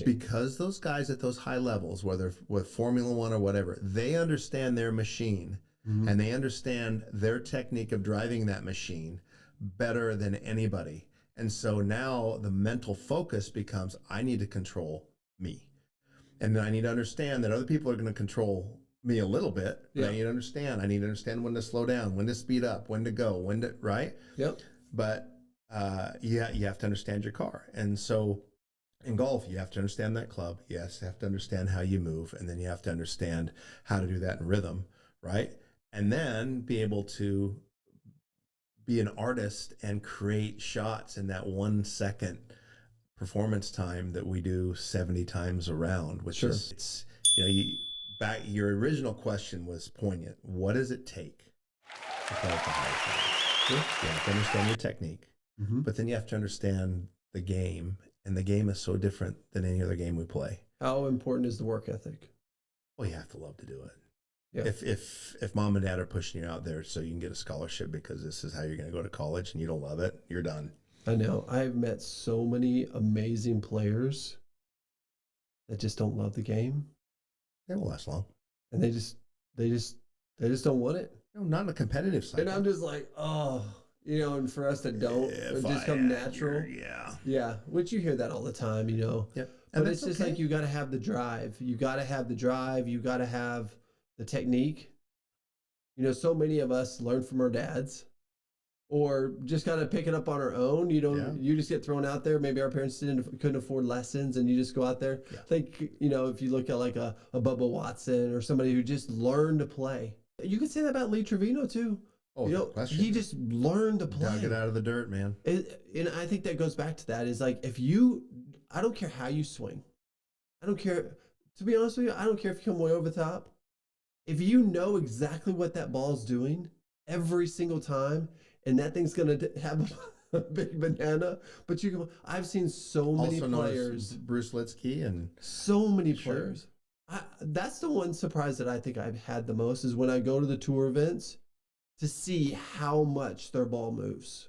Because those guys at those high levels, whether with Formula One or whatever, they understand their machine and they understand their technique of driving that machine better than anybody. And so now the mental focus becomes, I need to control me. And then I need to understand that other people are going to control me a little bit. But Yeah. I need to understand when to slow down, when to speed up, when to go, when to, right? Yep. But yeah, you have to understand your car. And so in golf, you have to understand that club. Yes, you have to understand how you move, and then you have to understand how to do that in rhythm, right? And then be able to be an artist and create shots in that 1 second performance time that we do 70 times around, which Sure. is, it's, back, your original question was poignant. What does it take to play at the highest level? Sure. You have to understand your technique, but then you have to understand the game, and the game is so different than any other game we play. How important is the work ethic? Well, you have to love to do it. Yeah. If mom and dad are pushing you out there so you can get a scholarship because this is how you're going to go to college and you don't love it, you're done. I know. I've met so many amazing players that just don't love the game, They won't last long. and they just don't want it. No, not in a competitive side. And I'm just like, oh, and for us that don't, it just come natural. Yeah, which you hear that all the time, Yep. But it's just like, you got to have the drive. You got to have the drive. You got to have the technique. So many of us learn from our dads, or just kind of pick it up on our own. You just get thrown out there. Maybe our parents couldn't afford lessons, and you just go out there. Yeah. Like, if you look at like a Bubba Watson or somebody who just learned to play. You could say that about Lee Trevino too. Oh, no question. He just learned to play. Dug it out of the dirt, man. And I think that goes back to that, is like, I don't care how you swing. I don't care, to be honest with you, I don't care if you come way over the top. If you know exactly what that ball's doing every single time, and that thing's going to have a big banana, but I've seen so many Also players. Bruce Litsky and so many players. That's the one surprise that I think I've had the most, is when I go to the tour events to see how much their ball moves.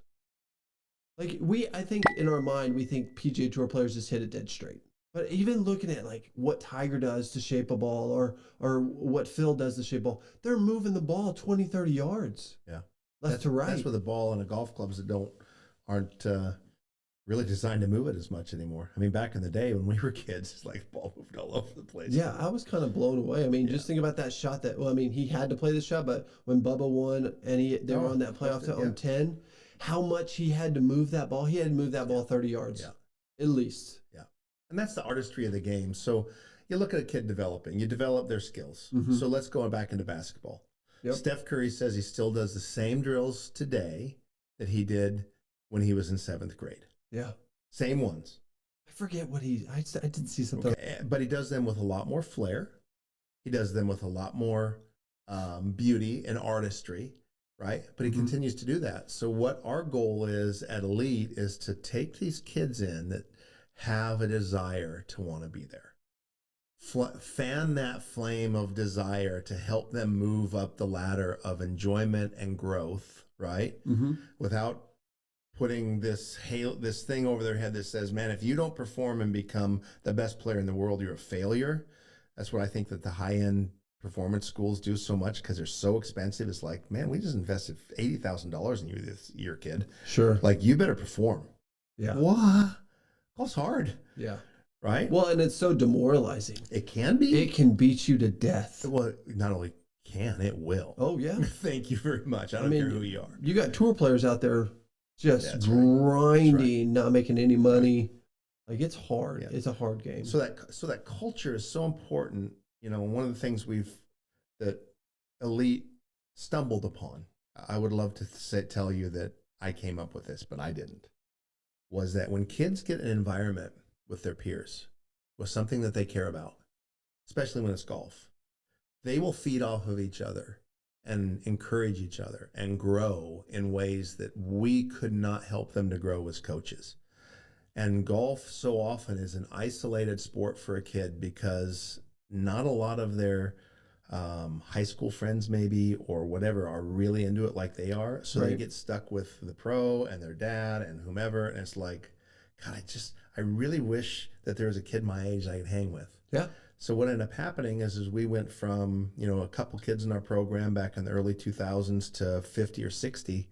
Like, I think in our mind, we think PGA Tour players just hit it dead straight. But even looking at like what Tiger does to shape a ball, or what Phil does to shape a ball, they're moving the ball 20, 30 yards. Yeah. Left to right. That's with a ball and a golf clubs that aren't really designed to move it as much anymore. I mean, back in the day when we were kids, it's like the ball moved all over the place. Yeah, I was kind of blown away. I mean, just think about that shot he had to play the shot, but when Bubba won and they were on that playoff on 10, how much he had to move that ball. He had to move that ball 30 yards. Yeah. At least. Yeah. And that's the artistry of the game. So you look at a kid developing, you develop their skills. So let's go back into basketball. Yep. Steph Curry says he still does the same drills today that he did when he was in 7th grade. Yeah. Same ones. I forget what I did see something. Okay. But he does them with a lot more flair. He does them with a lot more beauty and artistry, right? But he continues to do that. So what our goal is at Elite is to take these kids in that have a desire to want to be there. Fan that flame of desire to help them move up the ladder of enjoyment and growth, right? Without putting this thing over their head that says, man, if you don't perform and become the best player in the world, you're a failure. That's what I think that the high-end performance schools do so much, because they're so expensive. It's like, man, we just invested $80,000 in you this year, kid. Sure. Like, you better perform. Yeah. What? Golf's hard. Yeah. Right? Well, and it's so demoralizing. It can be. It can beat you to death. Well, not only can, it will. Oh, yeah. Thank you very much. I don't care who you are. You got tour players out there just grinding, not making any money. Like, it's hard. Yeah. It's a hard game. So that culture is so important. One of the things that Elite stumbled upon, I would love to tell you that I came up with this, but I didn't, was that when kids get an environment with their peers, with something that they care about, especially when it's golf, they will feed off of each other and encourage each other and grow in ways that we could not help them to grow as coaches. And golf so often is an isolated sport for a kid, because not a lot of their high school friends maybe or whatever are really into it like they are. So they get stuck with the pro and their dad and whomever. And it's like, God, I really wish that there was a kid my age I could hang with. Yeah. So what ended up happening is we went from, a couple kids in our program back in the early 2000s to 50 or 60